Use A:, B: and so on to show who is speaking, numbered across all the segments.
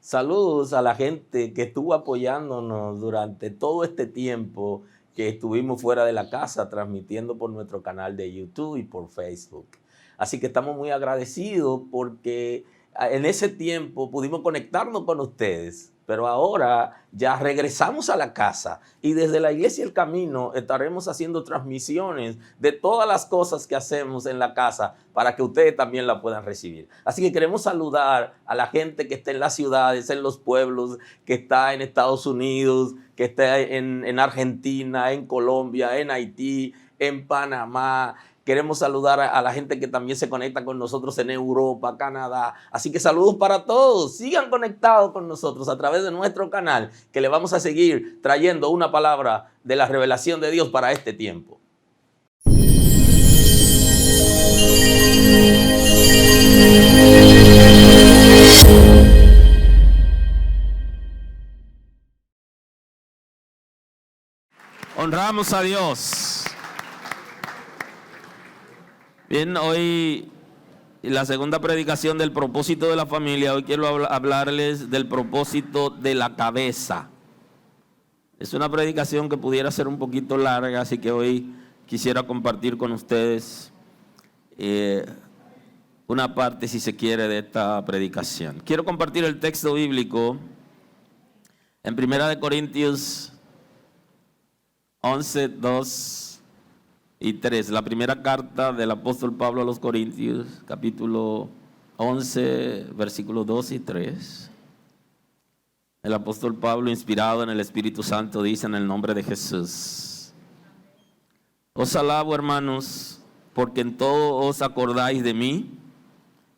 A: Saludos a la gente que estuvo apoyándonos durante todo este tiempo que estuvimos fuera de la casa, transmitiendo por nuestro canal de YouTube y por Facebook. Así que estamos muy agradecidos porque en ese tiempo pudimos conectarnos con ustedes, pero ahora ya regresamos a la casa y desde la Iglesia El Camino estaremos haciendo transmisiones de todas las cosas que hacemos en la casa para que ustedes también la puedan recibir. Así que queremos saludar a la gente que está en las ciudades, en los pueblos, que está en Estados Unidos, que está en Argentina, en Colombia, en Haití, en Panamá. Queremos saludar a la gente que también se conecta con nosotros en Europa, Canadá. Así que saludos para todos. Sigan conectados con nosotros a través de nuestro canal, que le vamos a seguir trayendo una palabra de la revelación de Dios para este tiempo. Honramos a Dios. Bien, hoy la segunda predicación del propósito de la familia. Hoy quiero hablarles del propósito de la cabeza. Es una predicación que pudiera ser un poquito larga, así que hoy quisiera compartir con ustedes una parte, si se quiere, de esta predicación. Quiero compartir el texto bíblico en 1 Corintios 11, 2 y 3, la primera carta del apóstol Pablo a los Corintios, capítulo 11, versículos 2 y 3. El apóstol Pablo, inspirado en el Espíritu Santo, dice en el nombre de Jesús: os alabo, hermanos, porque en todo os acordáis de mí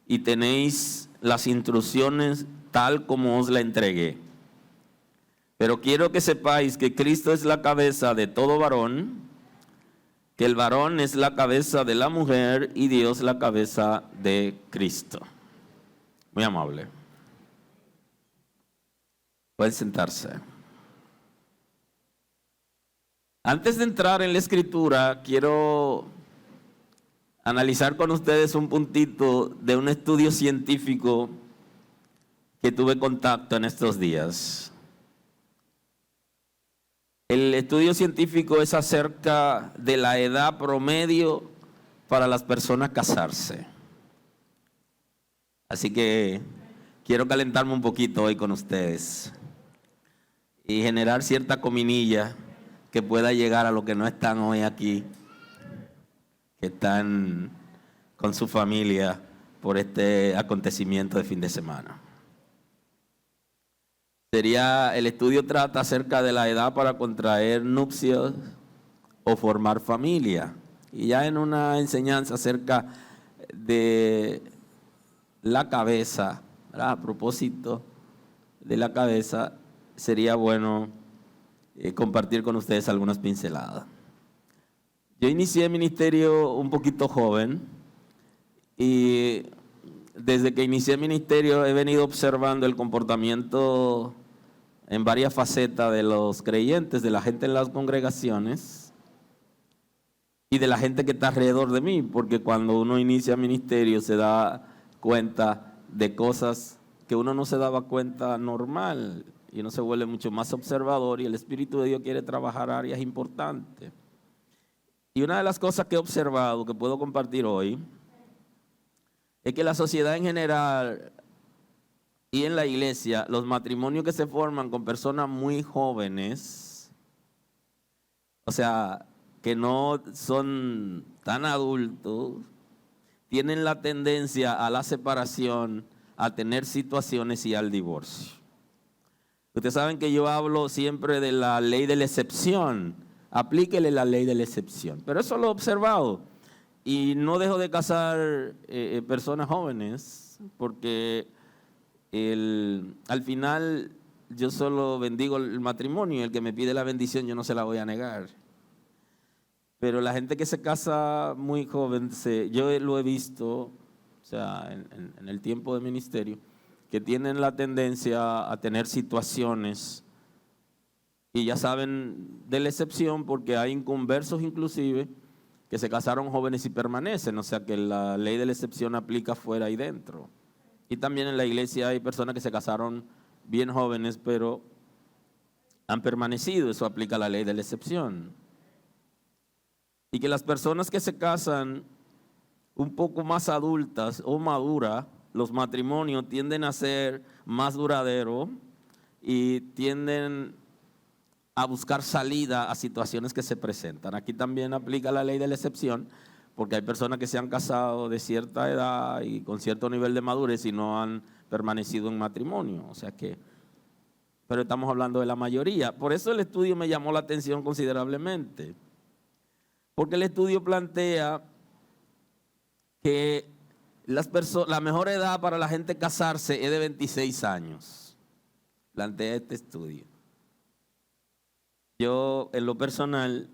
A: y tenéis las instrucciones tal como os la entregué. Pero quiero que sepáis que Cristo es la cabeza de todo varón, que el varón es la cabeza de la mujer y Dios la cabeza de Cristo. Muy amable. Pueden sentarse. Antes de entrar en la escritura, quiero analizar con ustedes un puntito de un estudio científico que tuve contacto en estos días. El estudio científico es acerca de la edad promedio para las personas casarse. Así que quiero calentarme un poquito hoy con ustedes y generar cierta cominilla que pueda llegar a los que no están hoy aquí, que están con su familia por este acontecimiento de fin de semana. El estudio trata acerca de la edad para contraer nupcias o formar familia. Y ya en una enseñanza acerca de la cabeza, ¿verdad? A propósito de la cabeza, sería bueno compartir con ustedes algunas pinceladas. Yo inicié ministerio un poquito joven y desde que inicié el ministerio he venido observando el comportamiento en varias facetas de los creyentes, de la gente en las congregaciones y de la gente que está alrededor de mí, porque cuando uno inicia ministerio se da cuenta de cosas que uno no se daba cuenta normal y uno se vuelve mucho más observador y el Espíritu de Dios quiere trabajar áreas importantes. Y una de las cosas que he observado, que puedo compartir hoy, es que la sociedad en general y en la iglesia, los matrimonios que se forman con personas muy jóvenes, o sea, que no son tan adultos, tienen la tendencia a la separación, a tener situaciones y al divorcio. Ustedes saben que yo hablo siempre de la ley de la excepción. Aplíquele la ley de la excepción. Pero eso lo he observado. Y no dejo de casar personas jóvenes, porque al final yo solo bendigo el matrimonio. El que me pide la bendición yo no se la voy a negar. Pero la gente que se casa muy joven, yo lo he visto, o sea, en el tiempo de ministerio, que tienen la tendencia a tener situaciones y ya saben de la excepción porque hay inconversos inclusive que se casaron jóvenes y permanecen, o sea que la ley de la excepción aplica fuera y dentro. Y también en la iglesia hay personas que se casaron bien jóvenes, pero han permanecido. Eso aplica a la ley de la excepción. Y que las personas que se casan un poco más adultas o maduras, los matrimonios tienden a ser más duraderos y tienden a buscar salida a situaciones que se presentan. Aquí también aplica la ley de la excepción, porque hay personas que se han casado de cierta edad y con cierto nivel de madurez y no han permanecido en matrimonio. O sea que, pero estamos hablando de la mayoría. Por eso el estudio me llamó la atención considerablemente, porque el estudio plantea que la mejor edad para la gente casarse es de 26 años. Plantea este estudio. Yo, en lo personal,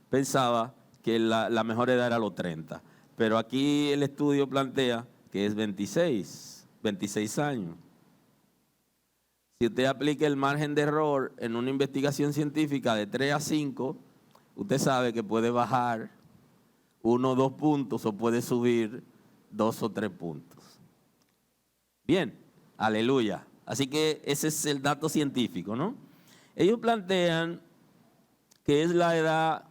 A: pensaba que la mejor edad era los 30, pero aquí el estudio plantea que es 26 años. Si usted aplica el margen de error en una investigación científica de 3 a 5, usted sabe que puede bajar 1 o 2 puntos o puede subir 2 o 3 puntos. Bien, aleluya. Así que ese es el dato científico, ¿no? Ellos plantean que es la edad,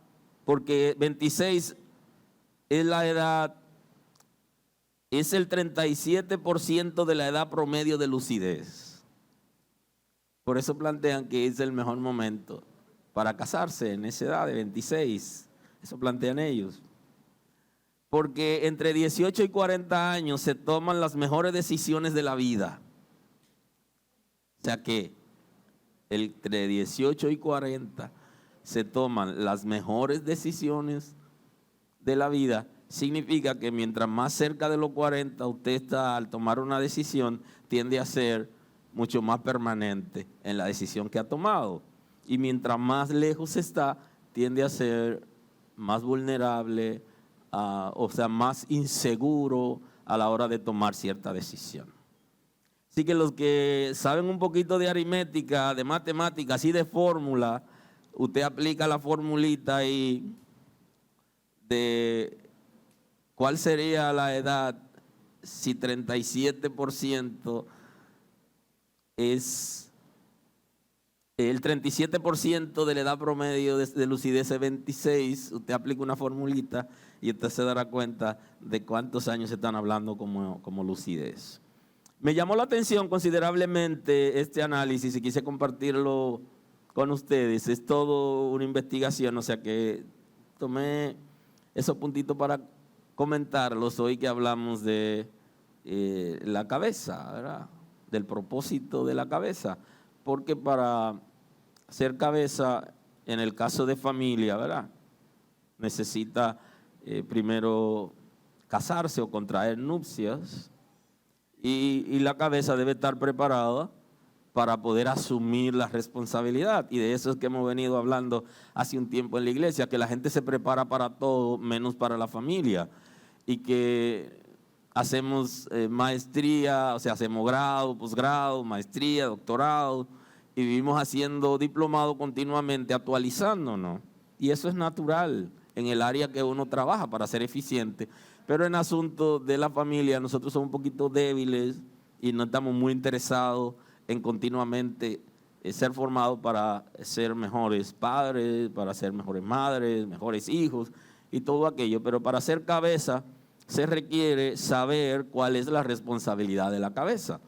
A: porque 26 es la edad, es el 37% de la edad promedio de lucidez. Por eso plantean que es el mejor momento para casarse en esa edad de 26. Eso plantean ellos. Porque entre 18 y 40 años se toman las mejores decisiones de la vida. O sea que entre 18 y 40 se toman las mejores decisiones de la vida. Significa que mientras más cerca de los 40 usted está al tomar una decisión, tiende a ser mucho más permanente en la decisión que ha tomado. Y mientras más lejos está, tiende a ser más vulnerable, o sea, más inseguro a la hora de tomar cierta decisión. Así que los que saben un poquito de aritmética, de matemáticas y de fórmula, usted aplica la formulita y de cuál sería la edad si 37% es el 37% de la edad promedio de lucidez es 26, usted aplica una formulita y usted se dará cuenta de cuántos años se están hablando como lucidez. Me llamó la atención considerablemente este análisis y quise compartirlo con ustedes. Es todo una investigación, o sea que tomé esos puntitos para comentarlos hoy que hablamos de la cabeza, ¿verdad? Del propósito de la cabeza, porque para ser cabeza, en el caso de familia, ¿verdad? Necesita primero casarse o contraer nupcias y la cabeza debe estar preparada para poder asumir la responsabilidad. Y de eso es que hemos venido hablando hace un tiempo en la iglesia, que la gente se prepara para todo menos para la familia y que hacemos maestría, o sea, hacemos grado, posgrado, maestría, doctorado y vivimos haciendo diplomado continuamente, actualizándonos. Y eso es natural en el área que uno trabaja para ser eficiente. Pero en asuntos de la familia nosotros somos un poquito débiles y no estamos muy interesados en continuamente ser formados para ser mejores padres, para ser mejores madres, mejores hijos y todo aquello. Pero para ser cabeza se requiere saber cuál es la responsabilidad de la cabeza.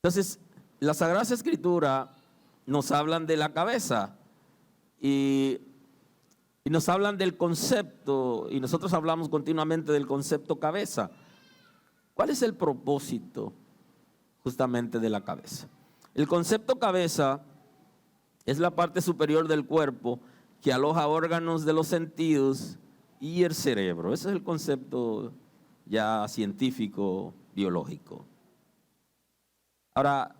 A: Entonces, las Sagradas Escrituras nos hablan de la cabeza y nos hablan del concepto, y nosotros hablamos continuamente del concepto cabeza. ¿Cuál es el propósito justamente de la cabeza? El concepto cabeza es la parte superior del cuerpo que aloja órganos de los sentidos y el cerebro. Ese es el concepto ya científico, biológico. Ahora,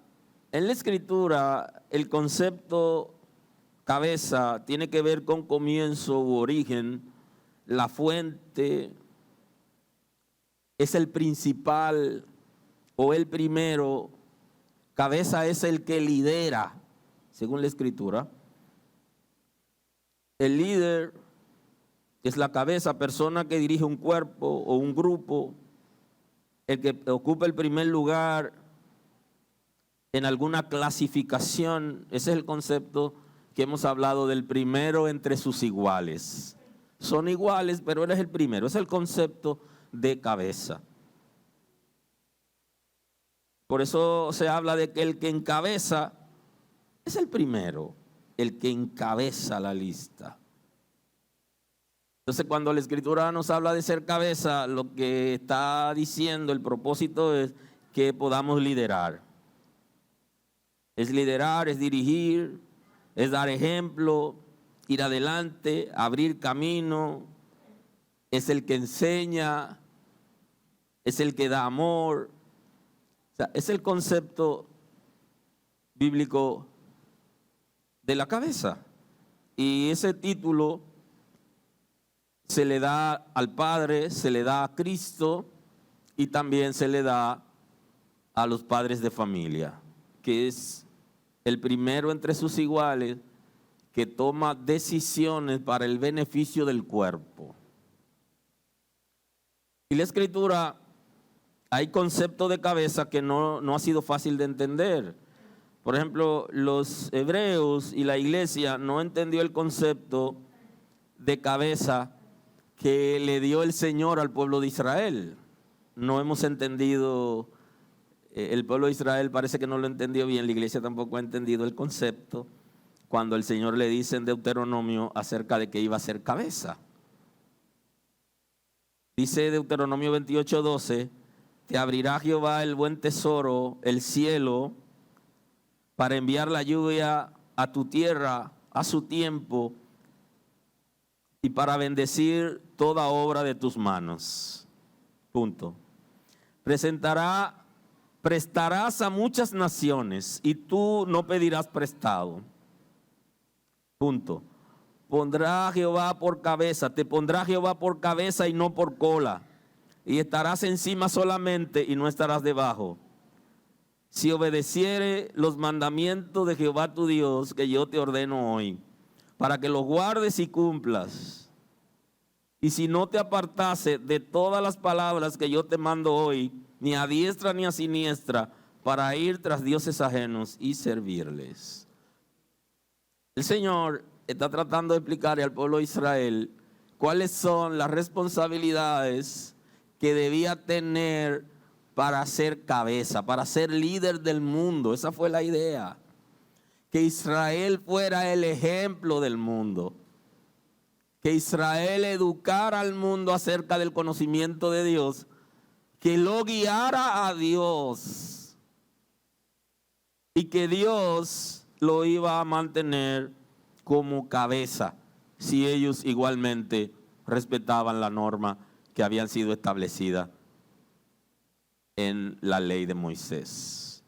A: en la Escritura, el concepto cabeza tiene que ver con comienzo u origen, la fuente, es el principal o el primero. Cabeza es el que lidera, según la Escritura. El líder es la cabeza, persona que dirige un cuerpo o un grupo. el que ocupa el primer lugar en alguna clasificación. Ese es el concepto que hemos hablado del primero entre sus iguales. Son iguales, pero él es el primero. Es el concepto de cabeza. Por eso se habla de que el que encabeza es el primero, el que encabeza la lista. Entonces, cuando la Escritura nos habla de ser cabeza, lo que está diciendo, el propósito es que podamos liderar. Es liderar, es dirigir, es dar ejemplo, ir adelante, abrir camino. Es el que enseña, es el que da amor. O sea, es el concepto bíblico de la cabeza. Y ese título se le da al Padre, se le da a Cristo y también se le da a los padres de familia, que es el primero entre sus iguales que toma decisiones para el beneficio del cuerpo. Y la Escritura, hay conceptos de cabeza que no ha sido fácil de entender. Por ejemplo, los hebreos y la iglesia no entendió el concepto de cabeza que le dio el Señor al pueblo de Israel. No hemos entendido, el pueblo de Israel parece que no lo entendió bien, la iglesia tampoco ha entendido el concepto cuando el Señor le dice en Deuteronomio acerca de que iba a ser cabeza. Dice Deuteronomio 28:12, te abrirá Jehová el buen tesoro, el cielo, para enviar la lluvia a tu tierra a su tiempo y para bendecir toda obra de tus manos. Punto. Prestarás a muchas naciones y tú no pedirás prestado. Punto. Pondrá Jehová por cabeza, te pondrá Jehová por cabeza y no por cola, y estarás encima solamente y no estarás debajo. Si obedeciere los mandamientos de Jehová tu Dios, que yo te ordeno hoy, para que los guardes y cumplas. Y si no te apartase de todas las palabras que yo te mando hoy, ni a diestra ni a siniestra, para ir tras dioses ajenos y servirles. El Señor está tratando de explicarle al pueblo de Israel cuáles son las responsabilidades que debía tener para ser cabeza, para ser líder del mundo. Esa fue la idea. Que Israel fuera el ejemplo del mundo. Que Israel educara al mundo acerca del conocimiento de Dios. Que lo guiara a Dios. Y que Dios lo iba a mantener como cabeza, si ellos igualmente respetaban la norma que habían sido establecida en la ley de Moisés.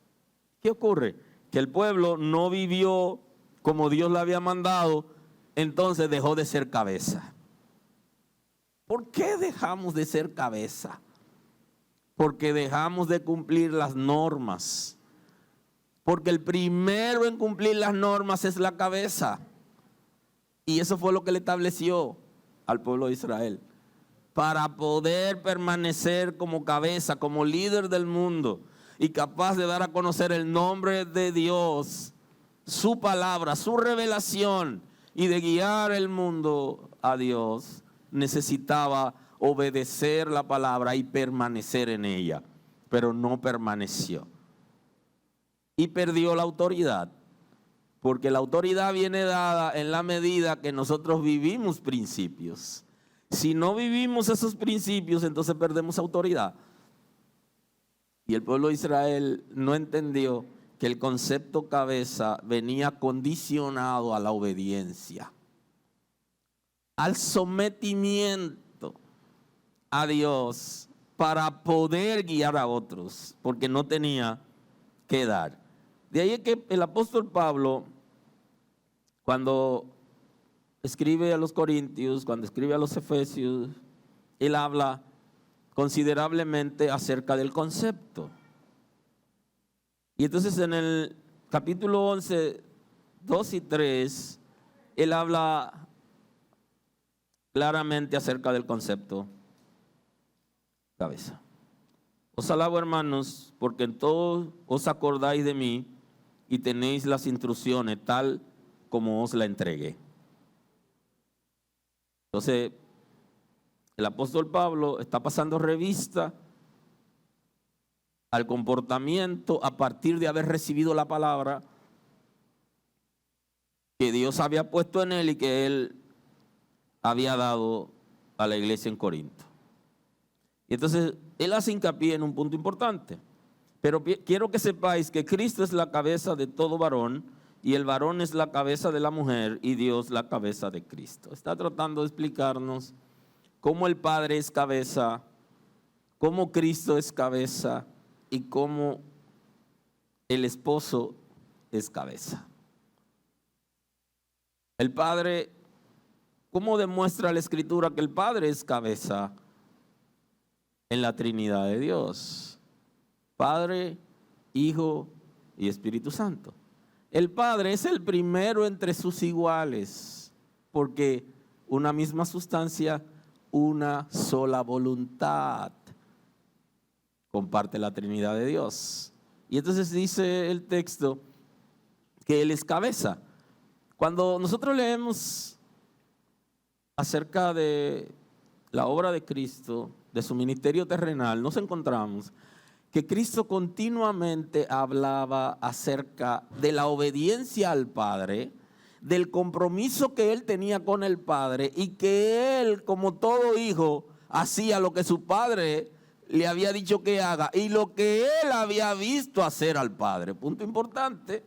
A: ¿Qué ocurre? Que el pueblo no vivió como Dios le había mandado, entonces dejó de ser cabeza. ¿Por qué dejamos de ser cabeza? Porque dejamos de cumplir las normas. Porque el primero en cumplir las normas es la cabeza. Y eso fue lo que le estableció al pueblo de Israel. Para poder permanecer como cabeza, como líder del mundo y capaz de dar a conocer el nombre de Dios, su palabra, su revelación y de guiar el mundo a Dios, necesitaba obedecer la palabra y permanecer en ella, pero no permaneció. Y perdió la autoridad, porque la autoridad viene dada en la medida que nosotros vivimos principios. Si no vivimos esos principios, entonces perdemos autoridad. Y el pueblo de Israel no entendió que el concepto cabeza venía condicionado a la obediencia, al sometimiento a Dios para poder guiar a otros, porque no tenía que dar. De ahí es que el apóstol Pablo, cuando escribe a los Corintios, cuando escribe a los Efesios, él habla considerablemente acerca del concepto. Y entonces en el capítulo 11, 2 y 3, él habla claramente acerca del concepto cabeza. Os alabo, hermanos, porque en todo os acordáis de mí y tenéis las instrucciones tal como os la entregué. Entonces, el apóstol Pablo está pasando revista al comportamiento a partir de haber recibido la palabra que Dios había puesto en él y que él había dado a la iglesia en Corinto. Y entonces él hace hincapié en un punto importante. Pero quiero que sepáis que Cristo es la cabeza de todo varón y el varón es la cabeza de la mujer y Dios la cabeza de Cristo. Está tratando de explicarnos cómo el Padre es cabeza, cómo Cristo es cabeza y cómo el esposo es cabeza. El Padre, ¿cómo demuestra la Escritura que el Padre es cabeza en la Trinidad de Dios? Padre, Hijo y Espíritu Santo. El Padre es el primero entre sus iguales, porque una misma sustancia, una sola voluntad, comparte la Trinidad de Dios. Y entonces dice el texto que Él es cabeza. Cuando nosotros leemos acerca de la obra de Cristo, de su ministerio terrenal, nos encontramos que Cristo continuamente hablaba acerca de la obediencia al Padre, del compromiso que Él tenía con el Padre y que Él, como todo hijo, hacía lo que su Padre le había dicho que haga y lo que Él había visto hacer al Padre. Punto importante.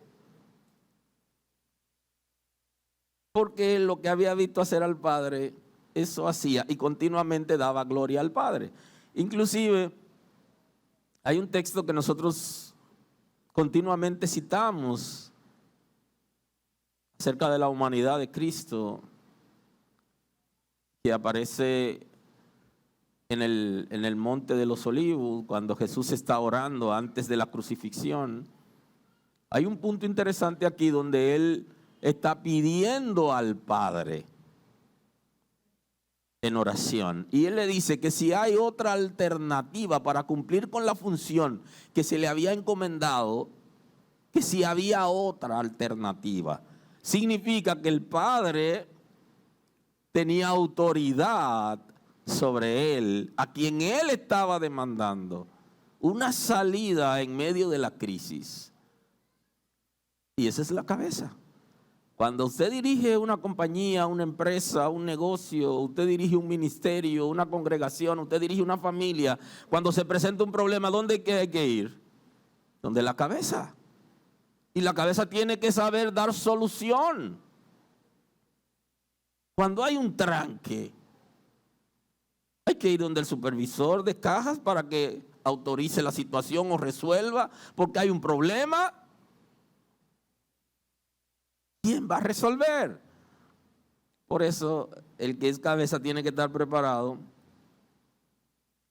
A: Porque lo que había visto hacer al Padre, eso hacía y continuamente daba gloria al Padre. Inclusive, hay un texto que nosotros continuamente citamos acerca de la humanidad de Cristo, que aparece en el Monte de los Olivos, cuando Jesús está orando antes de la crucifixión. Hay un punto interesante aquí donde Él está pidiendo al Padre en oración. Y Él le dice que si hay otra alternativa para cumplir con la función que se le había encomendado, que si había otra alternativa. Significa que el Padre tenía autoridad sobre Él, a quien Él estaba demandando una salida en medio de la crisis. Y esa es la cabeza. Cuando usted dirige una compañía, una empresa, un negocio, usted dirige un ministerio, una congregación, usted dirige una familia, cuando se presenta un problema, ¿dónde hay que ir? Donde la cabeza. Y la cabeza tiene que saber dar solución. Cuando hay un tranque, hay que ir donde el supervisor de cajas para que autorice la situación o resuelva, porque hay un problema. ¿Quién va a resolver? Por eso el que es cabeza tiene que estar preparado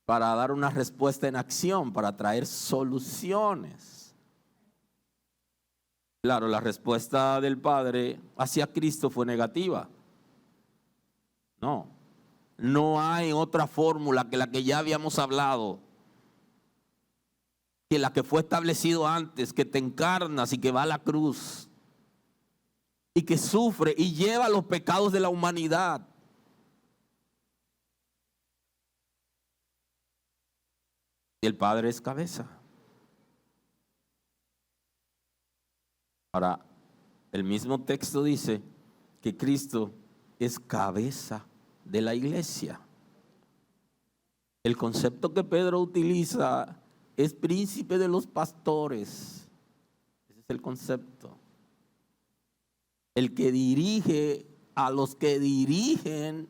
A: para dar una respuesta en acción, para traer soluciones. Claro, la respuesta del Padre hacia Cristo fue negativa. No hay otra fórmula que la que ya habíamos hablado, que la que fue establecido antes, que te encarnas y que va a la cruz y que sufre y lleva los pecados de la humanidad. El Padre es cabeza. Ahora, el mismo texto dice que Cristo es cabeza de la iglesia. El concepto que Pedro utiliza es príncipe de los pastores. Ese es el concepto. El que dirige a los que dirigen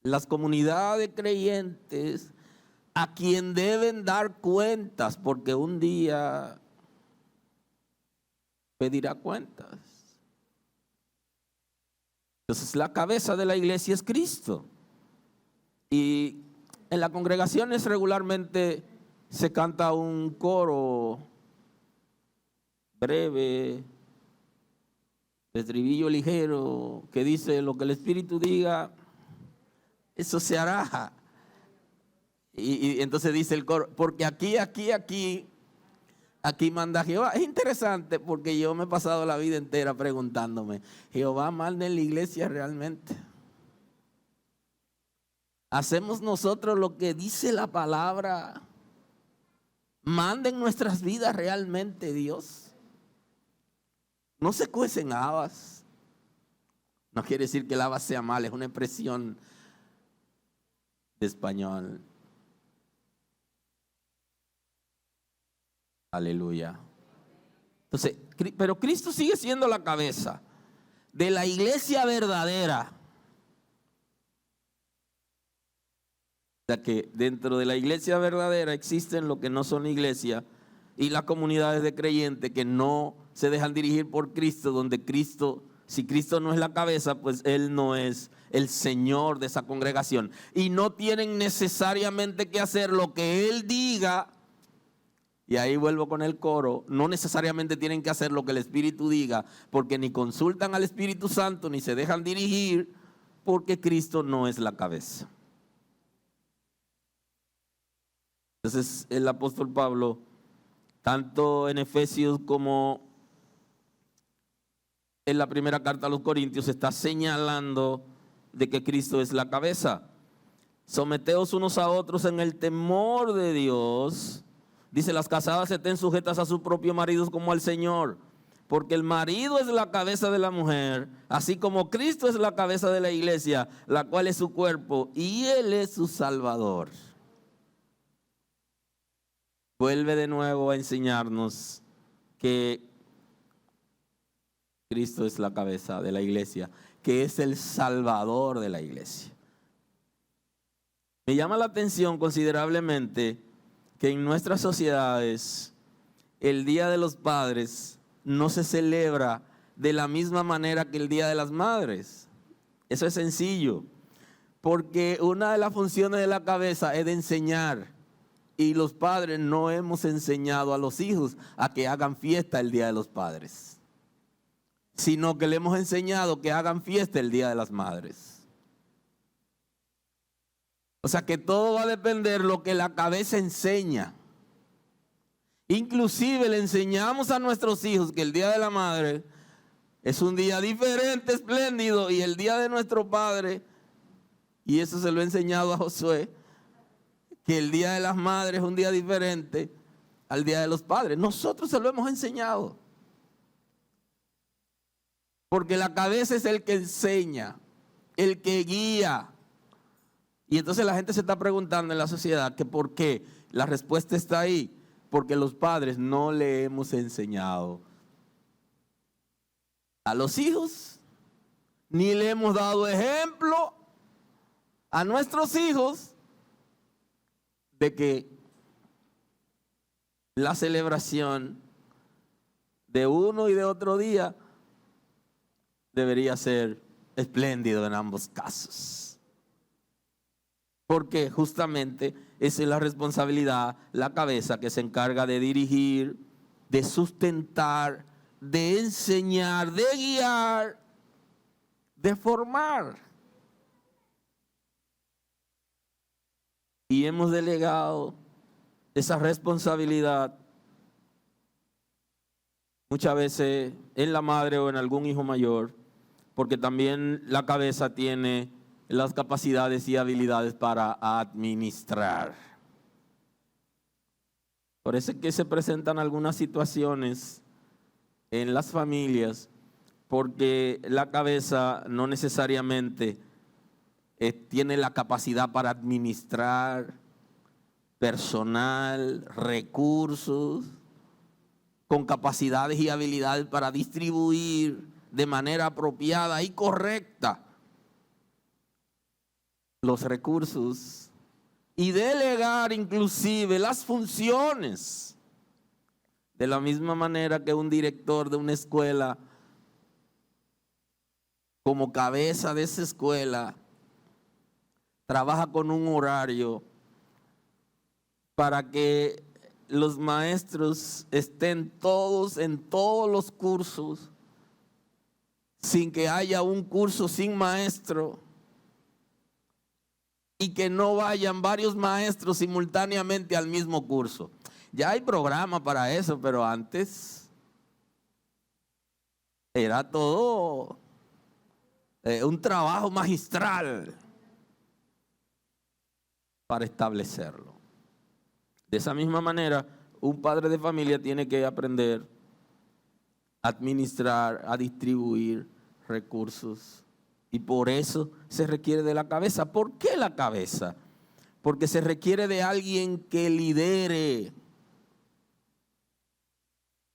A: las comunidades creyentes, a quien deben dar cuentas, porque un día pedirá cuentas. Entonces la cabeza de la iglesia es Cristo. Y en las congregaciones regularmente se canta un coro breve, de estribillo ligero, que dice: lo que el Espíritu diga, eso se hará. Y entonces dice el coro, porque aquí manda Jehová. Es interesante porque yo me he pasado la vida entera preguntándome, ¿Jehová manda en la iglesia realmente? ¿Hacemos nosotros lo que dice la palabra? ¿Manda en nuestras vidas realmente Dios? No se cuecen habas. No quiere decir que el haba sea mal, es una expresión de español. Aleluya. Entonces, pero Cristo sigue siendo la cabeza de la iglesia verdadera. O sea que dentro de la iglesia verdadera existen los que no son iglesia y las comunidades de creyentes que no se dejan dirigir por Cristo, donde Cristo, si Cristo no es la cabeza, pues Él no es el Señor de esa congregación. Y no tienen necesariamente que hacer lo que Él diga. Y ahí vuelvo con el coro, no necesariamente tienen que hacer lo que el Espíritu diga, porque ni consultan al Espíritu Santo, ni se dejan dirigir, porque Cristo no es la cabeza. Entonces el apóstol Pablo, tanto en Efesios como en la primera carta a los Corintios, está señalando de que Cristo es la cabeza. Someteos unos a otros en el temor de Dios. Dice, las casadas estén sujetas a sus propios maridos como al Señor, porque el marido es la cabeza de la mujer, así como Cristo es la cabeza de la iglesia, la cual es su cuerpo, y Él es su Salvador. Vuelve de nuevo a enseñarnos que Cristo es la cabeza de la iglesia, que es el Salvador de la iglesia. Me llama la atención considerablemente que en nuestras sociedades el Día de los Padres no se celebra de la misma manera que el Día de las Madres. Eso es sencillo, porque una de las funciones de la cabeza es de enseñar, y los padres no hemos enseñado a los hijos a que hagan fiesta el Día de los Padres, sino que le hemos enseñado que hagan fiesta el Día de las Madres. O sea que todo va a depender de lo que la cabeza enseña. Inclusive le enseñamos a nuestros hijos que el Día de la Madre es un día diferente, espléndido, y el Día de nuestro Padre, y eso se lo he enseñado a Josué, que el Día de las Madres es un día diferente al Día de los Padres. Nosotros se lo hemos enseñado. Porque la cabeza es el que enseña, el que guía. Y entonces la gente se está preguntando en la sociedad que por qué. La respuesta está ahí, porque los padres no le hemos enseñado a los hijos, ni le hemos dado ejemplo a nuestros hijos de que la celebración de uno y de otro día debería ser espléndido en ambos casos. Porque justamente esa es la responsabilidad, la cabeza que se encarga de dirigir, de sustentar, de enseñar, de guiar, de formar. Y hemos delegado esa responsabilidad muchas veces en la madre o en algún hijo mayor, porque también la cabeza tiene las capacidades y habilidades para administrar. Por eso es que se presentan algunas situaciones en las familias, porque la cabeza no necesariamente tiene la capacidad para administrar personal, recursos, con capacidades y habilidades para distribuir de manera apropiada y correcta los recursos y delegar inclusive las funciones. De la misma manera que un director de una escuela, como cabeza de esa escuela, trabaja con un horario para que los maestros estén todos en todos los cursos, sin que haya un curso sin maestro. y que no vayan varios maestros simultáneamente al mismo curso. Ya hay programa para eso, pero antes era todo un trabajo magistral para establecerlo. De esa misma manera, un padre de familia tiene que aprender a administrar, a distribuir recursos. Y por eso se requiere de la cabeza. ¿Por qué la cabeza? Porque se requiere de alguien que lidere.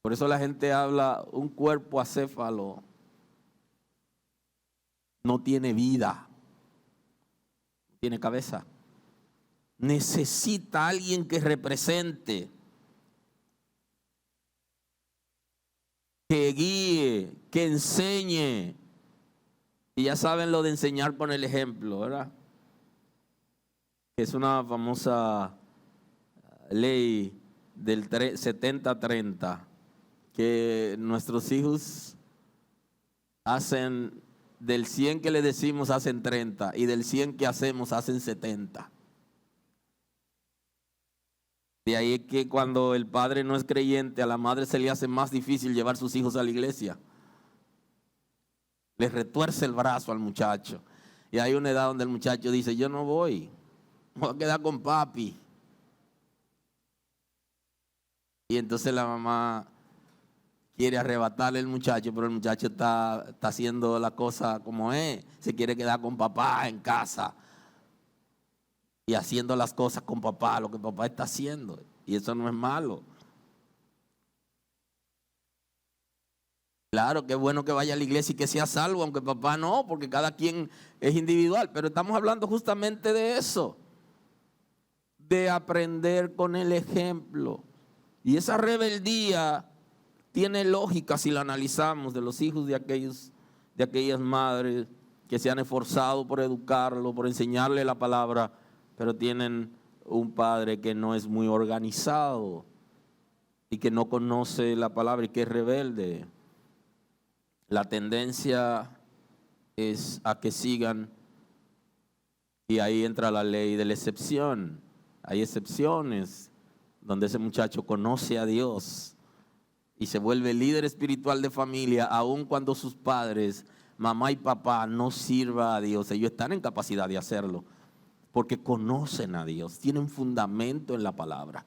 A: Por eso la gente habla, un cuerpo acéfalo no tiene vida, no tiene cabeza. Necesita alguien que represente, que guíe, que enseñe. Y ya saben lo de enseñar con el ejemplo, ¿verdad? Que es una famosa ley del 70-30, que nuestros hijos hacen, del 100 que le decimos hacen 30 y del 100 que hacemos hacen 70. De ahí es que cuando el padre no es creyente, a la madre se le hace más difícil llevar sus hijos a la iglesia. Le retuerce el brazo al muchacho. Y hay una edad donde el muchacho dice, yo no voy, me voy a quedar con papi. Y entonces la mamá quiere arrebatarle al muchacho, pero el muchacho está haciendo la cosa como es. Se quiere quedar con papá en casa y haciendo las cosas con papá, lo que papá está haciendo. Y eso no es malo. Claro que es bueno que vaya a la iglesia y que sea salvo, aunque papá no, porque cada quien es individual. Pero estamos hablando justamente de eso, de aprender con el ejemplo. Y esa rebeldía tiene lógica si la analizamos, de los hijos de aquellas madres que se han esforzado por educarlo, por enseñarle la palabra, pero tienen un padre que no es muy organizado y que no conoce la palabra y que es rebelde. La tendencia es a que sigan, y ahí entra la ley de la excepción. Hay excepciones donde ese muchacho conoce a Dios y se vuelve líder espiritual de familia, aun cuando sus padres, mamá y papá, no sirvan a Dios. Ellos están en capacidad de hacerlo porque conocen a Dios, tienen fundamento en la palabra.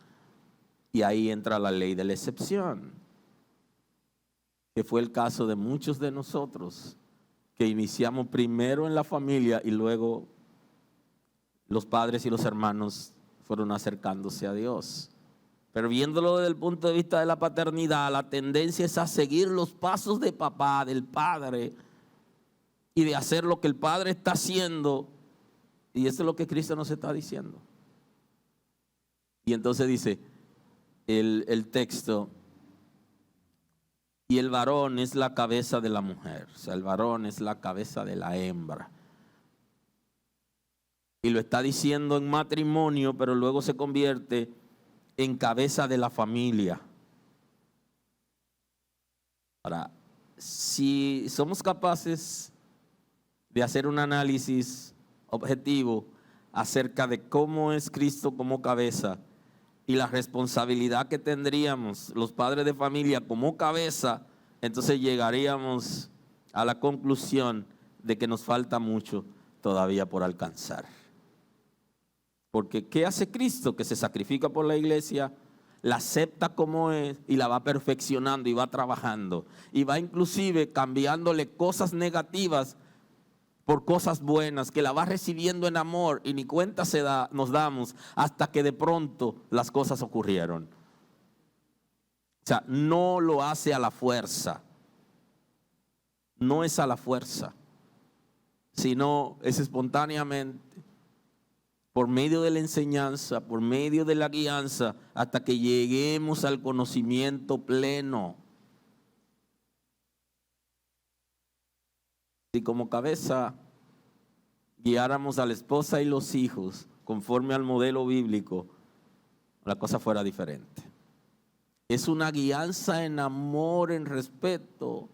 A: Y ahí entra la ley de la excepción, que fue el caso de muchos de nosotros, que iniciamos primero en la familia y luego los padres y los hermanos fueron acercándose a Dios. Pero viéndolo desde el punto de vista de la paternidad, la tendencia es a seguir los pasos de papá, del padre, y de hacer lo que el padre está haciendo. Y eso es lo que Cristo nos está diciendo. Y entonces dice el texto, y el varón es la cabeza de la mujer. O sea, el varón es la cabeza de la hembra. Y lo está diciendo en matrimonio, pero luego se convierte en cabeza de la familia. Ahora, si somos capaces de hacer un análisis objetivo acerca de cómo es Cristo como cabeza y la responsabilidad que tendríamos los padres de familia como cabeza, entonces llegaríamos a la conclusión de que nos falta mucho todavía por alcanzar. Porque ¿qué hace Cristo? Que se sacrifica por la iglesia, la acepta como es y la va perfeccionando y va trabajando. Y va inclusive cambiándole cosas negativas por cosas buenas, que la va recibiendo en amor y ni cuenta nos damos hasta que de pronto las cosas ocurrieron. O sea, no lo hace a la fuerza. No es a la fuerza, sino es espontáneamente, por medio de la enseñanza, por medio de la guianza, hasta que lleguemos al conocimiento pleno. Si como cabeza guiáramos a la esposa y los hijos conforme al modelo bíblico, la cosa fuera diferente. Es una guianza en amor, en respeto.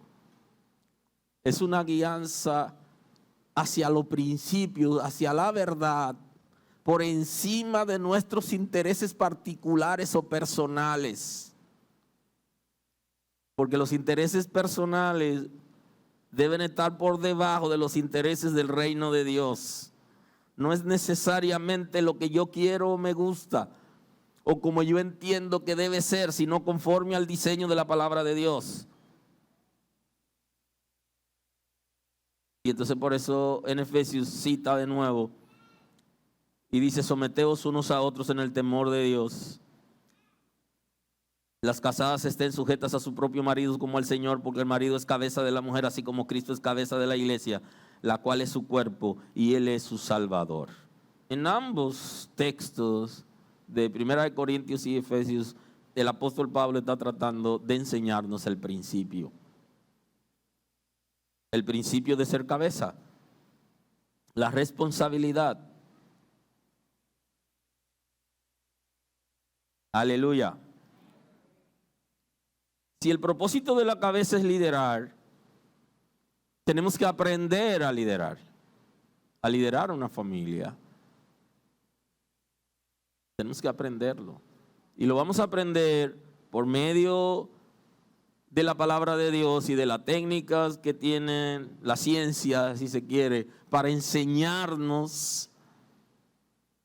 A: Es una guianza hacia los principios, hacia la verdad, por encima de nuestros intereses particulares o personales. Porque los intereses personales deben estar por debajo de los intereses del reino de Dios. No es necesariamente lo que yo quiero o me gusta, o como yo entiendo que debe ser, sino conforme al diseño de la palabra de Dios. Y entonces por eso en Efesios cita de nuevo y dice: someteos unos a otros en el temor de Dios. Las casadas estén sujetas a su propio marido como al Señor, porque el marido es cabeza de la mujer, así como Cristo es cabeza de la iglesia, la cual es su cuerpo y Él es su Salvador. En ambos textos de 1 Corintios y Efesios, el apóstol Pablo está tratando de enseñarnos el principio. El principio de ser cabeza, la responsabilidad. Aleluya. Si el propósito de la cabeza es liderar, tenemos que aprender a liderar una familia. Tenemos que aprenderlo. Y lo vamos a aprender por medio de la palabra de Dios y de las técnicas que tienen la ciencia, si se quiere, para enseñarnos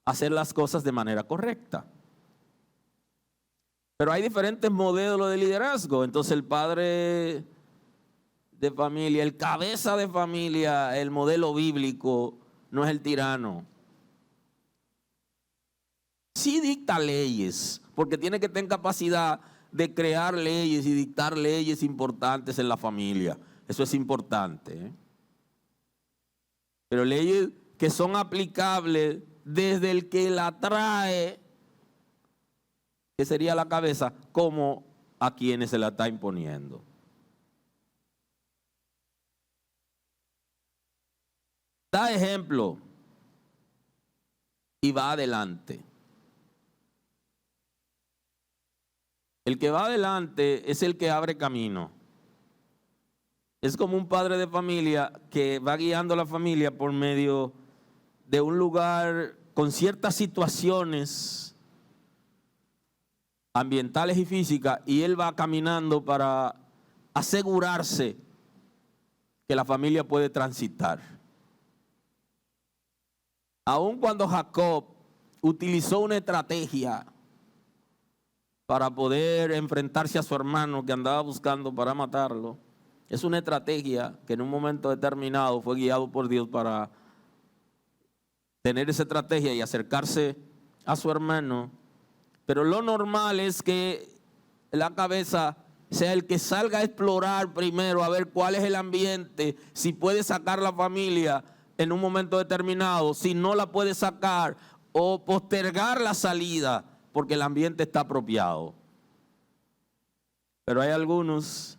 A: a hacer las cosas de manera correcta. Pero hay diferentes modelos de liderazgo. Entonces el padre de familia, el cabeza de familia, el modelo bíblico, no es el tirano. Sí dicta leyes, porque tiene que tener capacidad de crear leyes y dictar leyes importantes en la familia. Eso es importante, ¿eh? Pero leyes que son aplicables desde el que la trae, que sería la cabeza, como a quienes se la está imponiendo. Da ejemplo y va adelante. El que va adelante es el que abre camino. Es como un padre de familia que va guiando a la familia por medio de un lugar con ciertas situaciones ambientales y físicas, y él va caminando para asegurarse que la familia puede transitar. Aun cuando Jacob utilizó una estrategia para poder enfrentarse a su hermano que andaba buscando para matarlo, es una estrategia que en un momento determinado fue guiado por Dios para tener esa estrategia y acercarse a su hermano. Pero lo normal es que la cabeza sea el que salga a explorar primero, a ver cuál es el ambiente, si puede sacar la familia en un momento determinado, si no la puede sacar, o postergar la salida porque el ambiente está apropiado. Pero hay algunos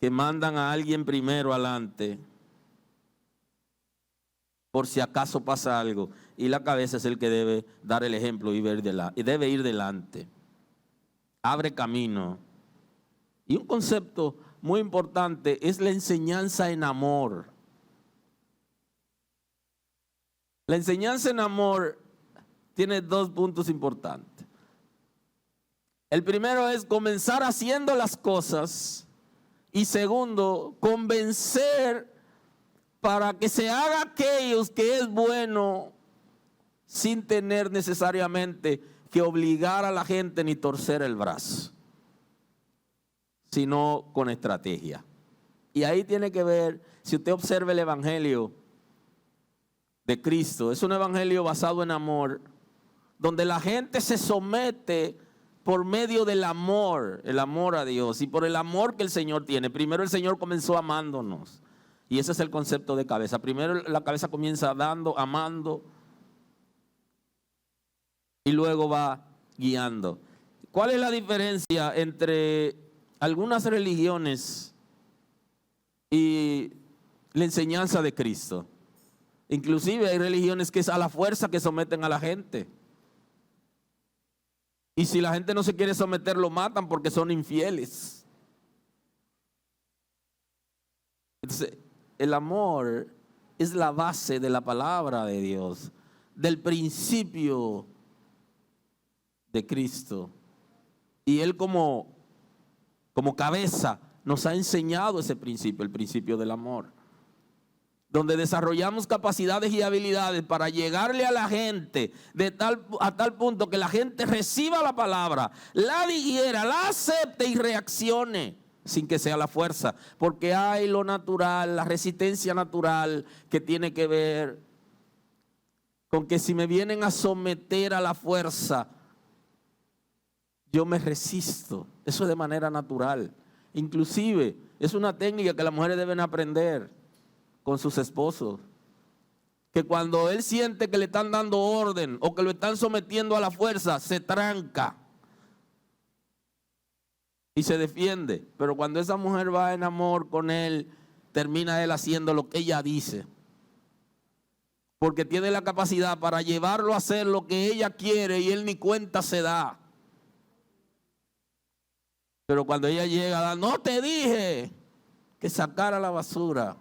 A: que mandan a alguien primero adelante por si acaso pasa algo, y la cabeza es el que debe dar el ejemplo y debe ir delante. Abre camino. Y un concepto muy importante es la enseñanza en amor. La enseñanza en amor tiene dos puntos importantes. El primero es comenzar haciendo las cosas, y segundo, convencer para que se haga aquellos que es bueno, sin tener necesariamente que obligar a la gente ni torcer el brazo, sino con estrategia. Y ahí tiene que ver, si usted observa el evangelio de Cristo, es un evangelio basado en amor, donde la gente se somete por medio del amor, el amor a Dios y por el amor que el Señor tiene. Primero el Señor comenzó amándonos, y ese es el concepto de cabeza. Primero la cabeza comienza dando, amando, y luego va guiando. ¿Cuál es la diferencia entre algunas religiones y la enseñanza de Cristo? Inclusive hay religiones que es a la fuerza que someten a la gente. Y si la gente no se quiere someter, lo matan porque son infieles. Entonces, el amor es la base de la palabra de Dios. del principio de Cristo. Y Él como cabeza nos ha enseñado ese principio, el principio del amor, donde desarrollamos capacidades y habilidades para llegarle a la gente a tal punto que la gente reciba la palabra, la digiera, la acepte y reaccione sin que sea la fuerza, porque hay lo natural, la resistencia natural que tiene que ver con que si me vienen a someter a la fuerza, yo me resisto. Eso es de manera natural. Inclusive es una técnica que las mujeres deben aprender con sus esposos, que cuando él siente que le están dando orden o que lo están sometiendo a la fuerza, se tranca y se defiende. Pero cuando esa mujer va en amor con él, termina él haciendo lo que ella dice, porque tiene la capacidad para llevarlo a hacer lo que ella quiere y él ni cuenta se da. Pero cuando ella llega, no te dije que sacara la basura,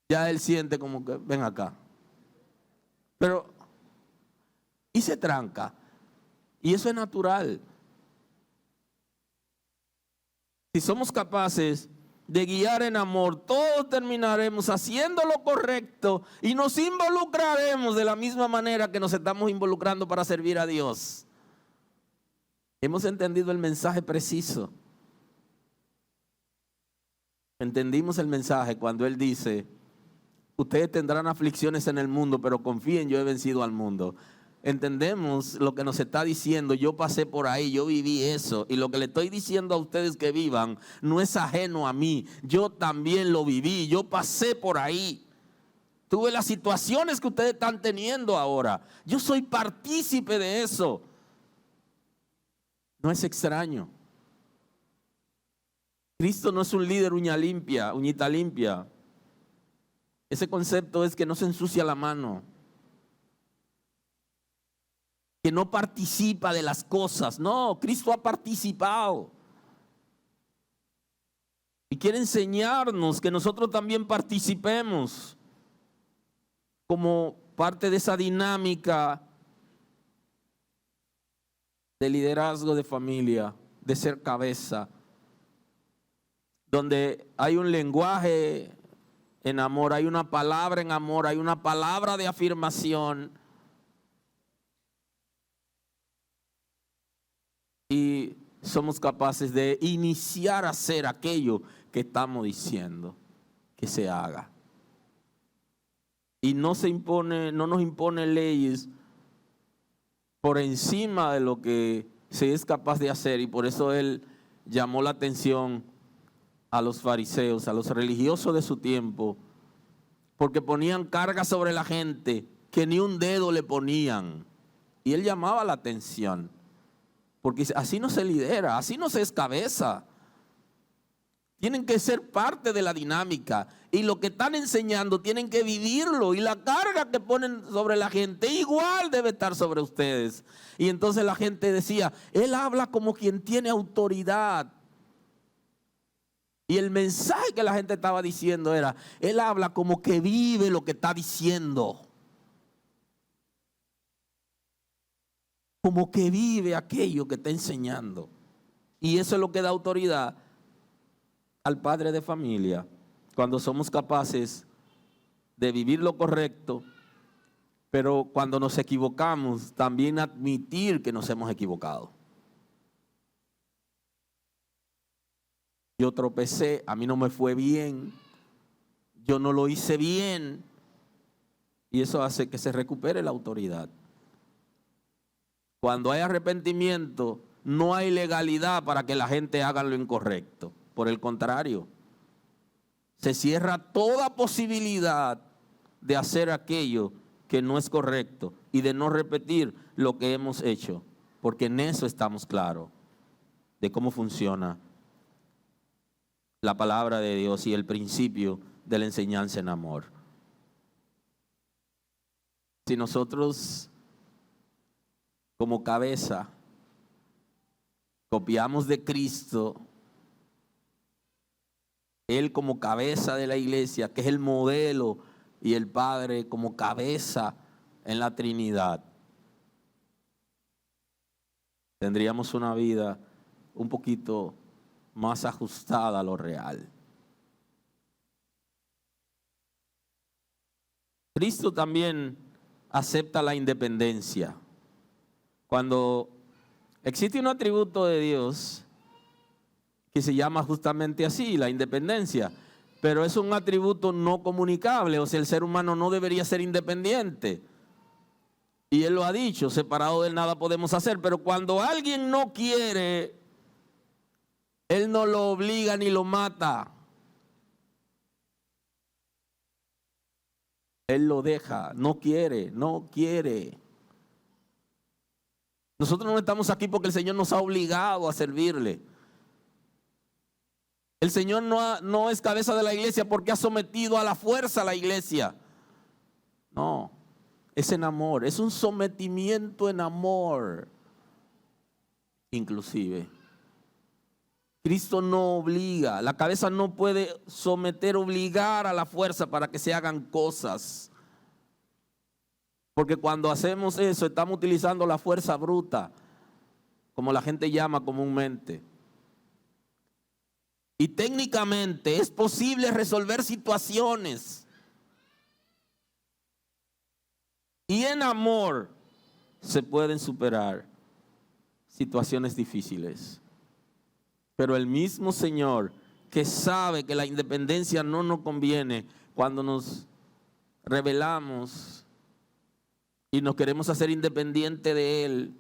A: ya él siente como que ven acá. Pero, y se tranca. Y eso es natural. Si somos capaces de guiar en amor, todos terminaremos haciendo lo correcto y nos involucraremos de la misma manera que nos estamos involucrando para servir a Dios. Hemos entendido el mensaje preciso. Entendimos el mensaje cuando Él dice: ustedes tendrán aflicciones en el mundo, pero confíen, yo he vencido al mundo. Entendemos lo que nos está diciendo. Yo pasé por ahí, yo viví eso, y lo que le estoy diciendo a ustedes que vivan no es ajeno a mí. Yo también lo viví, yo pasé por ahí. Tuve las situaciones que ustedes están teniendo ahora. Yo soy partícipe de eso. No es extraño. Cristo no es un líder uñita limpia. Ese concepto es que no se ensucia la mano, que no participa de las cosas. No, Cristo ha participado. Y quiere enseñarnos que nosotros también participemos como parte de esa dinámica de liderazgo de familia, de ser cabeza, donde hay un lenguaje en amor, hay una palabra en amor, hay una palabra de afirmación. Y somos capaces de iniciar a hacer aquello que estamos diciendo que se haga. Y no nos impone leyes por encima de lo que se es capaz de hacer. Y por eso Él llamó la atención a los fariseos, a los religiosos de su tiempo, porque ponían cargas sobre la gente que ni un dedo le ponían. Y Él llamaba la atención, porque así no se lidera, así no se es cabeza. Tienen que ser parte de la dinámica, y lo que están enseñando tienen que vivirlo, y la carga que ponen sobre la gente igual debe estar sobre ustedes. Y entonces la gente decía: Él habla como quien tiene autoridad. Y el mensaje que la gente estaba diciendo era: Él habla como que vive lo que está diciendo, como que vive aquello que está enseñando. Y eso es lo que da autoridad al padre de familia, cuando somos capaces de vivir lo correcto, pero cuando nos equivocamos, también admitir que nos hemos equivocado. Yo tropecé, a mí no me fue bien, yo no lo hice bien, y eso hace que se recupere la autoridad. Cuando hay arrepentimiento, no hay legalidad para que la gente haga lo incorrecto. Por el contrario, se cierra toda posibilidad de hacer aquello que no es correcto y de no repetir lo que hemos hecho, porque en eso estamos claros de cómo funciona la palabra de Dios y el principio de la enseñanza en amor. Si nosotros como cabeza copiamos de Cristo, Él como cabeza de la iglesia, que es el modelo y el Padre como cabeza en la Trinidad, tendríamos una vida un poquito más ajustada a lo real. Cristo también acepta la independencia. Cuando existe un atributo de Dios que se llama justamente así, la independencia, pero es un atributo no comunicable, o sea, el ser humano no debería ser independiente. Y Él lo ha dicho, separado de Él nada podemos hacer, pero cuando alguien no quiere, Él no lo obliga ni lo mata. Él lo deja, no quiere. Nosotros no estamos aquí porque el Señor nos ha obligado a servirle. El Señor no es cabeza de la iglesia porque ha sometido a la fuerza a la iglesia. No, es en amor, es un sometimiento en amor. Inclusive, Cristo no obliga, la cabeza no puede obligar a la fuerza para que se hagan cosas. Porque cuando hacemos eso, estamos utilizando la fuerza bruta, como la gente llama comúnmente. Y técnicamente es posible resolver situaciones. Y en amor se pueden superar situaciones difíciles. Pero el mismo Señor que sabe que la independencia no nos conviene, cuando nos rebelamos y nos queremos hacer independientes de Él,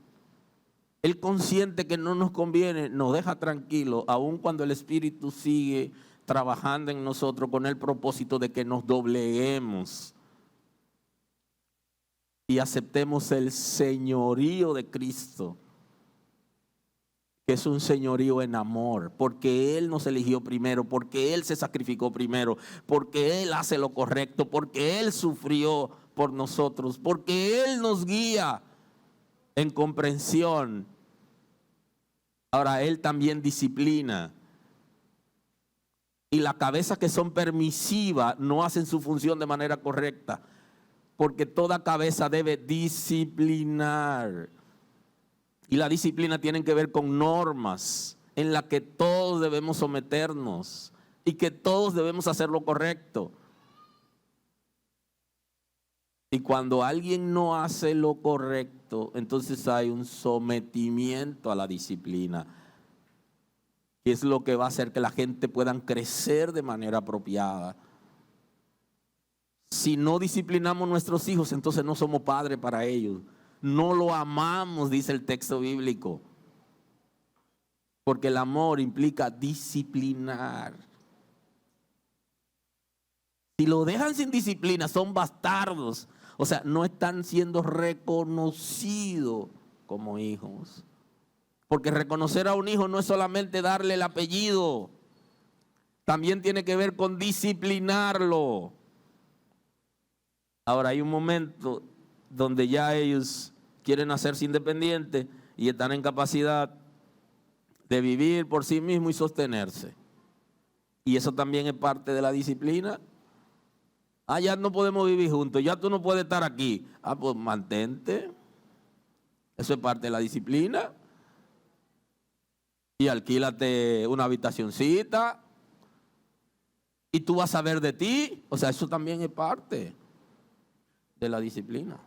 A: Él consciente que no nos conviene, nos deja tranquilos, aun cuando el Espíritu sigue trabajando en nosotros con el propósito de que nos dobleguemos y aceptemos el señorío de Cristo, que es un señorío en amor, porque Él nos eligió primero, porque Él se sacrificó primero, porque Él hace lo correcto, porque Él sufrió por nosotros, porque Él nos guía en comprensión. Ahora, Él también disciplina. Y las cabezas que son permisivas no hacen su función de manera correcta, porque toda cabeza debe disciplinar. Y la disciplina tiene que ver con normas en las que todos debemos someternos y que todos debemos hacer lo correcto. Y cuando alguien no hace lo correcto, entonces hay un sometimiento a la disciplina, que es lo que va a hacer que la gente pueda crecer de manera apropiada. Si no disciplinamos a nuestros hijos, entonces no somos padres para ellos. No lo amamos, dice el texto bíblico. Porque el amor implica disciplinar. Si lo dejan sin disciplina, son bastardos. O sea, no están siendo reconocidos como hijos. Porque reconocer a un hijo no es solamente darle el apellido. También tiene que ver con disciplinarlo. Ahora hay un momento donde ya ellos quieren hacerse independientes y están en capacidad de vivir por sí mismos y sostenerse. Y eso también es parte de la disciplina. Ya no podemos vivir juntos, ya tú no puedes estar aquí. Pues mantente. Eso es parte de la disciplina. Y alquílate una habitacioncita y tú vas a ver de ti. O sea, eso también es parte de la disciplina.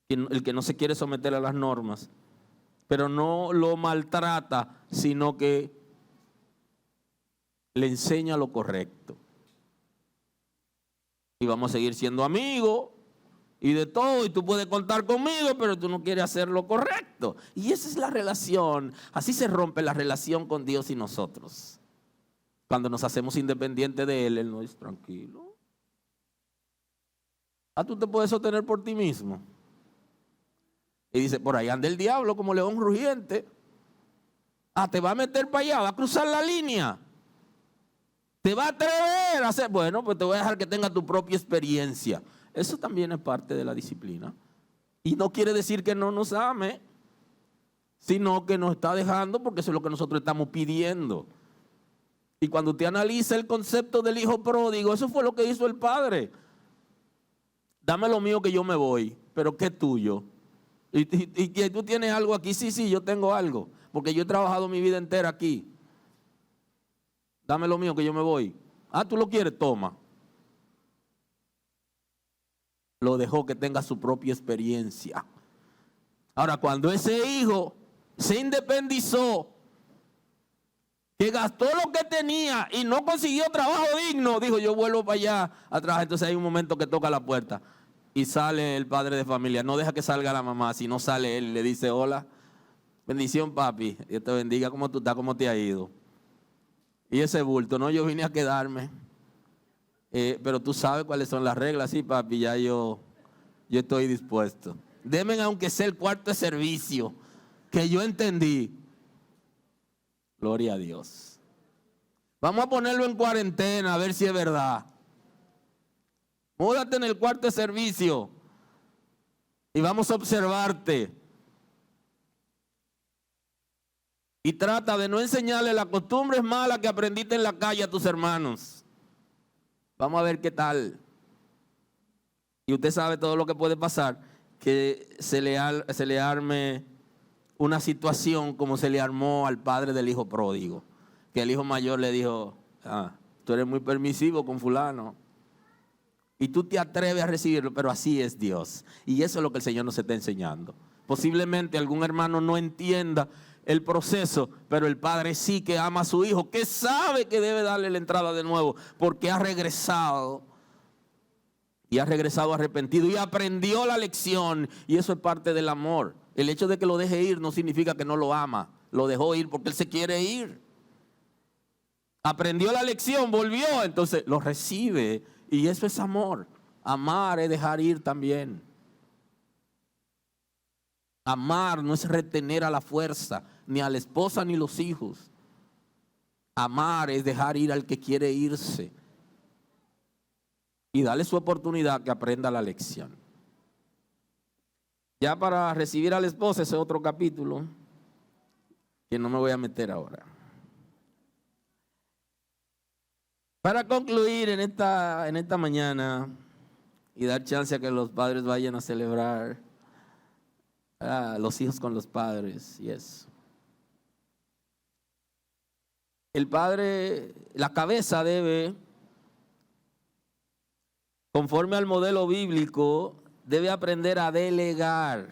A: El que no se quiere someter a las normas, pero no lo maltrata, sino que le enseña lo correcto. Y vamos a seguir siendo amigos y de todo, y tú puedes contar conmigo, pero tú no quieres hacer lo correcto. Y esa es la relación. Así se rompe la relación con Dios y nosotros. Cuando nos hacemos independientes de Él, Él nos dice, tranquilo. Tú te puedes sostener por ti mismo. Y dice, por ahí anda el diablo como león rugiente. Te va a meter para allá, va a cruzar la línea. Te va a atrever a hacer. Bueno, pues te voy a dejar que tenga tu propia experiencia. Eso también es parte de la disciplina. Y no quiere decir que no nos ame, sino que nos está dejando porque eso es lo que nosotros estamos pidiendo. Y cuando usted analiza el concepto del hijo pródigo, eso fue lo que hizo el padre. Dame lo mío que yo me voy, pero ¿qué es tuyo? Y que tú tienes algo aquí. Sí, yo tengo algo, porque yo he trabajado mi vida entera aquí. Dame lo mío que yo me voy. Ah, ¿tú lo quieres? Toma. Lo dejó que tenga su propia experiencia. Ahora, cuando ese hijo se independizó, que gastó lo que tenía y no consiguió trabajo digno, dijo, yo vuelvo para allá atrás. Entonces hay un momento que toca la puerta y sale el padre de familia. No deja que salga la mamá, si no sale él y le dice, hola, bendición papi, Dios te bendiga, ¿cómo tú estás? ¿Cómo te ha ido? Y ese bulto, no, yo vine a quedarme, pero tú sabes cuáles son las reglas. Sí papi, ya yo estoy dispuesto. Denme aunque sea el cuarto de servicio, que yo entendí. Gloria a Dios. Vamos a ponerlo en cuarentena a ver si es verdad. Múdate en el cuarto de servicio y vamos a observarte. Y trata de no enseñarle las costumbres malas que aprendiste en la calle a tus hermanos. Vamos a ver qué tal. Y usted sabe todo lo que puede pasar, que se le arme una situación como se le armó al padre del hijo pródigo, que el hijo mayor le dijo, tú eres muy permisivo con fulano y tú te atreves a recibirlo, pero así es Dios. Y eso es lo que el Señor nos está enseñando. Posiblemente algún hermano no entienda el proceso, pero el padre sí que ama a su hijo, que sabe que debe darle la entrada de nuevo, porque ha regresado. Y ha regresado arrepentido y aprendió la lección, y eso es parte del amor. El hecho de que lo deje ir no significa que no lo ama. Lo dejó ir porque él se quiere ir. Aprendió la lección, volvió, entonces lo recibe. Y eso es amor. Amar es dejar ir también. Amar no es retener a la fuerza, ni a la esposa ni los hijos. Amar es dejar ir al que quiere irse. Y darle su oportunidad que aprenda la lección. Ya para recibir a la esposa, ese otro capítulo, que no me voy a meter ahora. Para concluir en esta mañana y dar chance a que los padres vayan a celebrar los hijos con los padres y eso. El padre, la cabeza debe, conforme al modelo bíblico, debe aprender a delegar.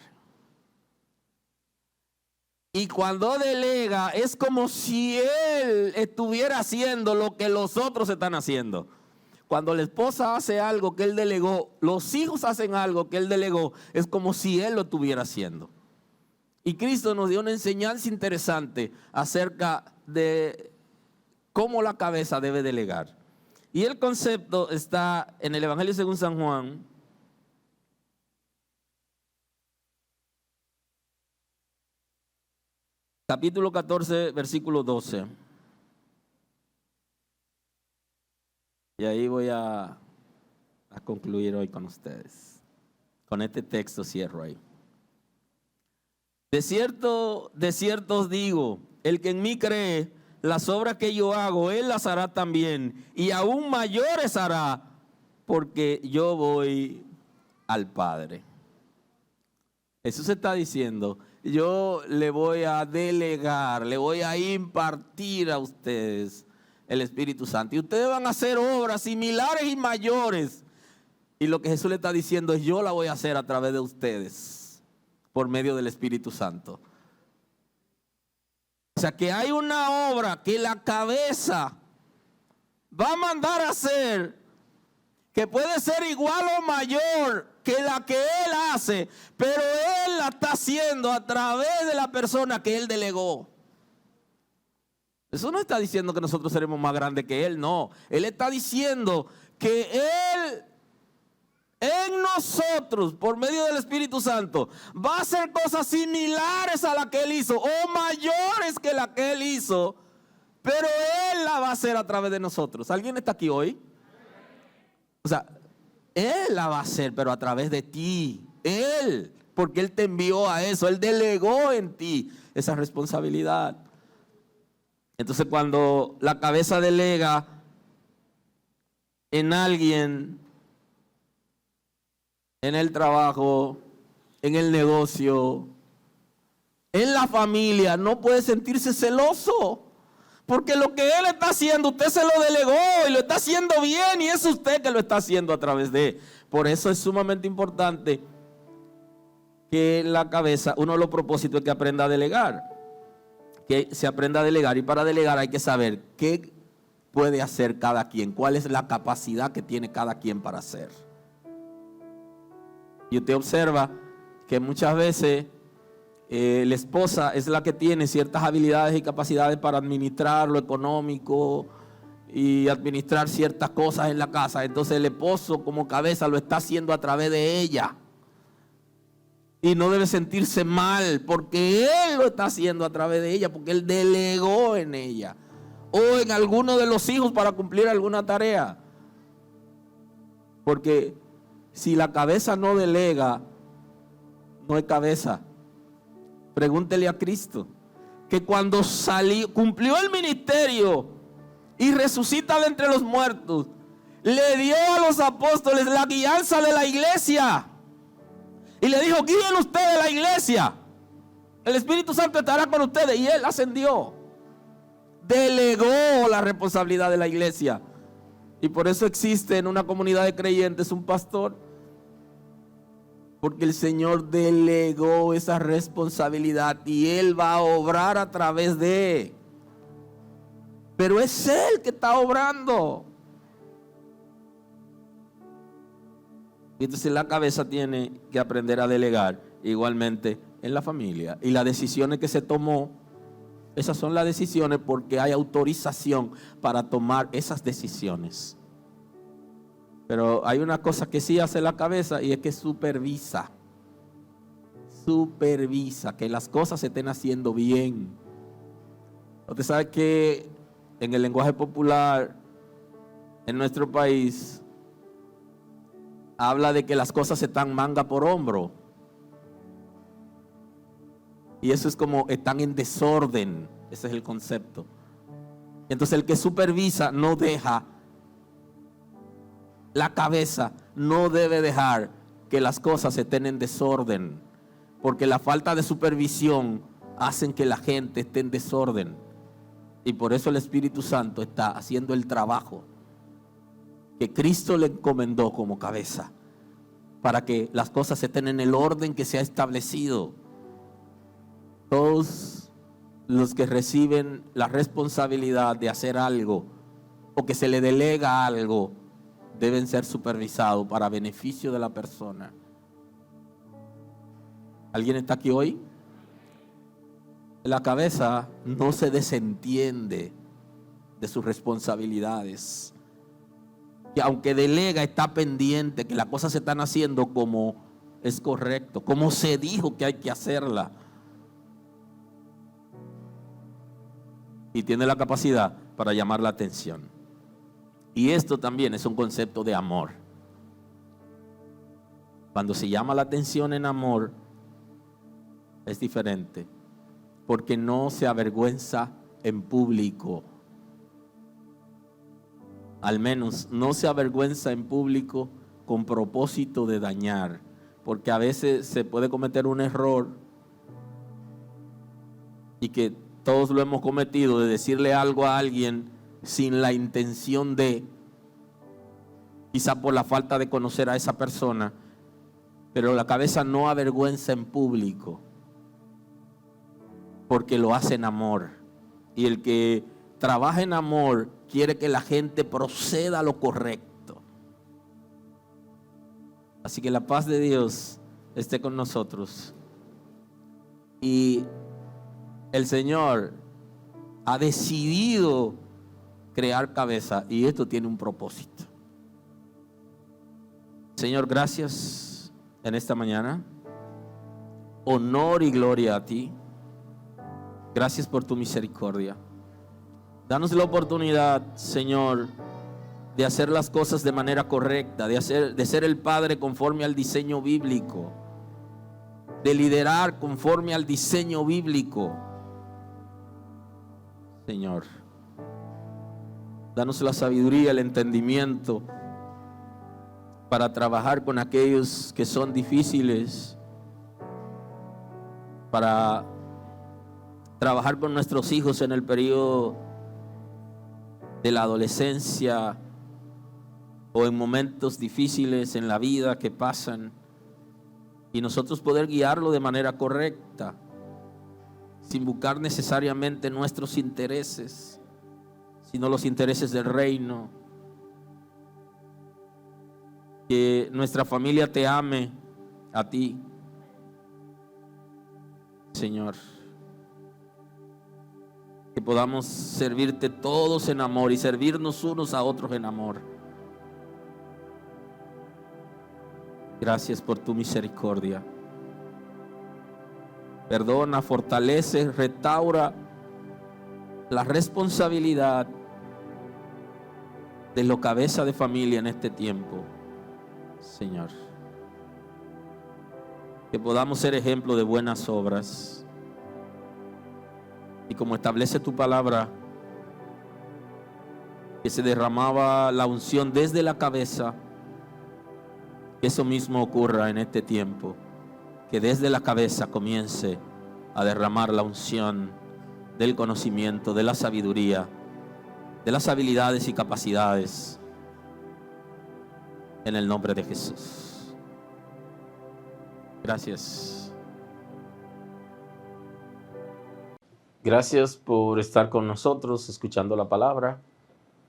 A: Y cuando delega es como si él estuviera haciendo lo que los otros están haciendo. Cuando la esposa hace algo que él delegó, los hijos hacen algo que él delegó, es como si él lo estuviera haciendo. Y Cristo nos dio una enseñanza interesante acerca de cómo la cabeza debe delegar. Y el concepto está en el Evangelio según San Juan, capítulo 14, versículo 12. Y ahí voy a concluir hoy con ustedes. Con este texto cierro ahí. De cierto os digo, el que en mí cree, las obras que yo hago, él las hará también, y aún mayores hará, porque yo voy al Padre. Jesús está diciendo, yo le voy a delegar, le voy a impartir a ustedes el Espíritu Santo. Y ustedes van a hacer obras similares y mayores. Y lo que Jesús le está diciendo es, yo la voy a hacer a través de ustedes, por medio del Espíritu Santo. O sea que hay una obra que la cabeza va a mandar a hacer, que puede ser igual o mayor que la que él hace, pero él la está haciendo a través de la persona que él delegó. Eso no está diciendo que nosotros seremos más grandes que él, no. Él está diciendo que él en nosotros, por medio del Espíritu Santo, va a hacer cosas similares a las que él hizo o mayores que las que él hizo, pero él la va a hacer a través de nosotros. ¿Alguien está aquí hoy? O sea, él la va a hacer, pero a través de ti. Él, porque él te envió a eso, él delegó en ti esa responsabilidad. Entonces, cuando la cabeza delega en alguien, en el trabajo, en el negocio, en la familia, no puede sentirse celoso. Porque lo que él está haciendo, usted se lo delegó y lo está haciendo bien, y es usted que lo está haciendo a través de él. Por eso es sumamente importante que la cabeza, uno de los propósitos es que aprenda a delegar. Que se aprenda a delegar, y para delegar hay que saber qué puede hacer cada quien, cuál es la capacidad que tiene cada quien para hacer. Y usted observa que muchas veces la esposa es la que tiene ciertas habilidades y capacidades para administrar lo económico y administrar ciertas cosas en la casa. Entonces el esposo como cabeza lo está haciendo a través de ella. Y no debe sentirse mal porque él lo está haciendo a través de ella, porque él delegó en ella o en alguno de los hijos para cumplir alguna tarea. Porque si la cabeza no delega, no hay cabeza. Pregúntele a Cristo, que cuando cumplió el ministerio y resucita de entre los muertos, le dio a los apóstoles la guianza de la iglesia. Y le dijo: guíen ustedes la iglesia. El Espíritu Santo estará con ustedes. Y él ascendió. Delegó la responsabilidad de la iglesia. Y por eso existe en una comunidad de creyentes un pastor. Porque el Señor delegó esa responsabilidad y Él va a obrar a través de él. Pero es Él que está obrando. Y entonces la cabeza tiene que aprender a delegar, igualmente en la familia. Y las decisiones que se tomó, esas son las decisiones porque hay autorización para tomar esas decisiones. Pero hay una cosa que sí hace la cabeza, y es que supervisa que las cosas se estén haciendo bien. Usted sabe que en el lenguaje popular en nuestro país habla de que las cosas están manga por hombro, y eso es como están en desorden. Ese es el concepto. Entonces el que supervisa no deja, la cabeza no debe dejar que las cosas estén en desorden, porque la falta de supervisión hacen que la gente esté en desorden. Y por eso el Espíritu Santo está haciendo el trabajo que Cristo le encomendó como cabeza, para que las cosas estén en el orden que se ha establecido. Todos los que reciben la responsabilidad de hacer algo o que se le delega algo deben ser supervisados para beneficio de la persona. ¿Alguien está aquí hoy? La cabeza no se desentiende de sus responsabilidades. Que aunque delega, está pendiente que las cosas se están haciendo como es correcto, como se dijo que hay que hacerla. Y tiene la capacidad para llamar la atención. Y esto también es un concepto de amor. Cuando se llama la atención en amor, es diferente, porque no se avergüenza en público. Al menos no se avergüenza en público con propósito de dañar, porque a veces se puede cometer un error, y que todos lo hemos cometido, de decirle algo a alguien sin la intención de, quizá por la falta de conocer a esa persona. Pero la cabeza no avergüenza en público, porque lo hace en amor. Y el que trabaja en amor quiere que la gente proceda a lo correcto. Así que la paz de Dios esté con nosotros. Y el Señor ha decidido crear cabeza, y esto tiene un propósito. Señor, gracias en esta mañana. Honor y gloria a ti. Gracias por tu misericordia. Danos la oportunidad, Señor, de hacer las cosas de manera correcta, de ser el Padre conforme al diseño bíblico, de liderar conforme al diseño bíblico. Señor. Danos la sabiduría, el entendimiento para trabajar con aquellos que son difíciles, para trabajar con nuestros hijos en el periodo de la adolescencia o en momentos difíciles en la vida que pasan, y nosotros poder guiarlo de manera correcta, sin buscar necesariamente nuestros intereses, sino los intereses del reino. Que nuestra familia te ame a ti, Señor. Que podamos servirte todos en amor y servirnos unos a otros en amor. Gracias por tu misericordia. Perdona, fortalece, restaura la responsabilidad de los cabezas de familia en este tiempo, Señor. Que podamos ser ejemplo de buenas obras. Y como establece tu palabra, que se derramaba la unción desde la cabeza, que eso mismo ocurra en este tiempo. Que desde la cabeza comience a derramar la unción del conocimiento, de la sabiduría, de las habilidades y capacidades, en el nombre de Jesús. Gracias. Gracias por estar con nosotros escuchando la palabra.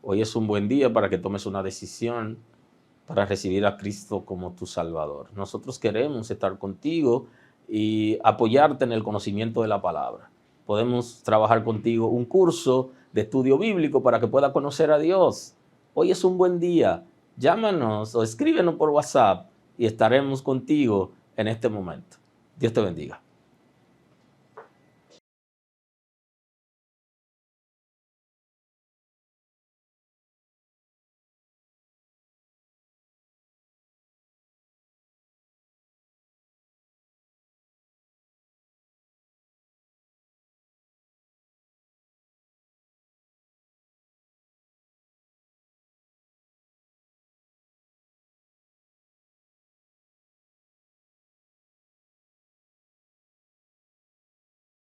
A: Hoy es un buen día para que tomes una decisión para recibir a Cristo como tu Salvador. Nosotros queremos estar contigo y apoyarte en el conocimiento de la palabra. Podemos trabajar contigo un curso de estudio bíblico para que puedas conocer a Dios. Hoy es un buen día. Llámanos o escríbenos por WhatsApp y estaremos contigo en este momento. Dios te bendiga.